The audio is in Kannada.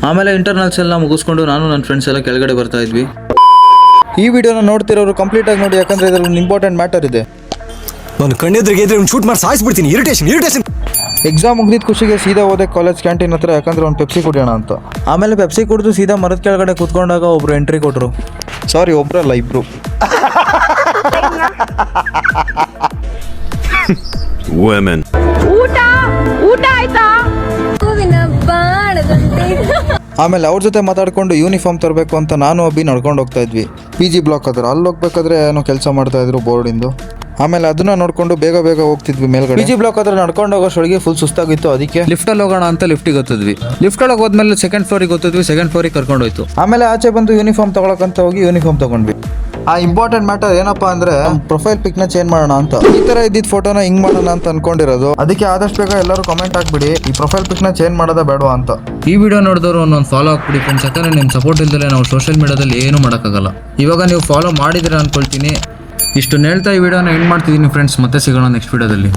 ಆಮೇಲೆ ಇಂಟರ್ನಲ್ಸ್ ಎಲ್ಲ ಮುಗಿಸ್ಕೊಂಡು ನಾನು ನನ್ನ ಫ್ರೆಂಡ್ಸ್ ಎಲ್ಲ ಕೆಳಗಡೆ ಬರ್ತಾ ಇದ್ವಿ. ಈ ವಿಡಿಯೋನ ನೋಡ್ತಿರೋರು ಕಂಪ್ಲೀಟ್ ಆಗಿ ನೋಡಿ, ಯಾಕಂದ್ರೆ ಇದರಲ್ಲಿ ಒಂದು ಇಂಪಾರ್ಟೆಂಟ್ ಮ್ಯಾಟರ್ ಇದೆ. ನಾನು ಕಣ್ಣೆದ್ರಿಗೆ ಇದ್ರೆ ಶೂಟ್ ಮಾಡಿ ಸಾಯಿಸ್ಬಿಡ್ತೀನಿ. ಇರಿಟೇಷನ್. ಎಕ್ಸಾಮ್ ಮುಗಿದ ಖುಷಿಗೆ ಸೀದಾ ಹೋದೆ ಕಾಲೇಜ್ ಕ್ಯಾಂಟೀನ್ ಹತ್ರ, ಯಾಕಂದ್ರೆ ಒಂದು ಪೆಪ್ಸಿ ಕುಡಿಯೋಣ ಅಂತ. ಆಮೇಲೆ ಪೆಪ್ಸಿ ಕುಡಿದು ಸೀದಾ ಮರದ ಕೆಳಗಡೆ ಕೂತ್ಕೊಂಡಾಗ ಒಬ್ರು ಎಂಟ್ರಿ ಕೊಟ್ಟರು. ಸಾರಿ, ಒಬ್ರಲ್ಲ, ಇಬ್ರು. ಊಟ ಆಯ್ತಾ? ಆಮೇಲೆ ಅವ್ರ ಜೊತೆ ಮಾತಾಡ್ಕೊಂಡು ಯೂನಿಫಾರ್ಮ್ ತರಬೇಕು ಅಂತ ನಾನು ಅಬ್ಬಿ ನಡ್ಕೊಂಡು ಹೋಗ್ತಾ ಇದ್ವಿ. PG ಬ್ಲಾಕ್ ಹತ್ರ. ಅಲ್ಲಿ ಹೋಗ್ಬೇಕಾದ್ರೆ ಏನೋ ಕೆಲಸ ಮಾಡ್ತಾ ಇದ್ರು ಬೋರ್ಡಿಂದು. ಆಮೇಲೆ ಅದನ್ನ ನೋಡ್ಕೊಂಡು ಬೇಗ ಹೋಗ್ತಿದ್ವಿ ಮೇಲ್ಗಡೆ. PG ಬ್ಲಾಕ್ ಹತ್ರ ನಡ್ಕೊಂಡು ಹೋಗೋಷ್ಟೊಳಗೆ ಫುಲ್ ಸುಸ್ತಾಗಿತ್ತು. ಅದಕ್ಕೆ ಲಿಫ್ಟಲ್ಲಿ ಹೋಗೋಣ ಅಂತ ಲಿಫ್ಟಿಗೆ ಗೊತ್ತಿದ್ವಿ. ಲಿಫ್ಟ್ ಒಳಗೆ ಹೋದ್ಮೇಲೆ ಸೆಕೆಂಡ್ ಫ್ಲೋರಿಗೆ ಗೊತ್ತಿದ್ವಿ. ಸೆಕೆಂಡ್ ಫ್ಲೋರಿಗೆ ಕರ್ಕೊಂಡು ಹೋಯ್ತು. ಆಮೇಲೆ ಆಚೆ ಬಂದು ಯೂನಿಫಾರ್ಮ್ ತಗೊಳಕಂತ ಹೋಗಿ ಯೂನಿಫಾರ್ಮ್ ತಗೊಂಡ್ವಿ. ಆ ಇಂಪಾರ್ಟೆಂಟ್ ಮ್ಯಾಟರ್ ಏನಪ್ಪಾ ಅಂದ್ರೆ ಪ್ರೊಫೈಲ್ ಪಿಕ್ ನ ಚೇಂಜ್ ಮಾಡೋಣ ಅಂತ. ಈ ತರ ಇದ್ದಿದ್ದ ಫೋಟೋನ ಹಿಂಗ್ ಮಾಡೋಣ ಅಂತ ಅನ್ಕೊಂಡಿರೋದು. ಅದಕ್ಕೆ ಆದಷ್ಟು ಬೇಗ ಎಲ್ಲರೂ ಕಮೆಂಟ್ ಹಾಕ್ಬಿಡಿ, ಈ ಪ್ರೊಫೈಲ್ ಪಿಕ್ ನ ಚೇಂಜ್ ಮಾಡೋದ ಬೇಡವಾ ಅಂತ. ಈ ವಿಡಿಯೋ ನೋಡಿದವರು ಒಂದೊಂದು ಫಾಲೋ ಹಾಕ್ಬಿಡಿ ಫ್ರೆಂಡ್ಸ್, ಯಾಕಂದ್ರೆ ನಿಮ್ಮ ಸಪೋರ್ಟ್ ಇಲ್ದಲೆ ನಾವು ಸೋಷಿಯಲ್ ಮೀಡಿಯಾದಲ್ಲಿ ಏನು ಮಾಡೋಕ್ಕಾಗಲ್ಲ. ಇವಾಗ ನೀವು ಫಾಲೋ ಮಾಡಿದ್ರೆ ಅನ್ಕೊಳ್ತೀನಿ. ಇಷ್ಟು ಹೇಳ್ತಾ ಈ ವಿಡಿಯೋನ ಎಂಡ್ ಮಾಡ್ತಿದ್ದೀನಿ ಫ್ರೆಂಡ್ಸ್. ಮತ್ತೆ ಸಿಗೋಣ ನೆಕ್ಸ್ಟ್ ವಿಡಿಯೋದಲ್ಲಿ.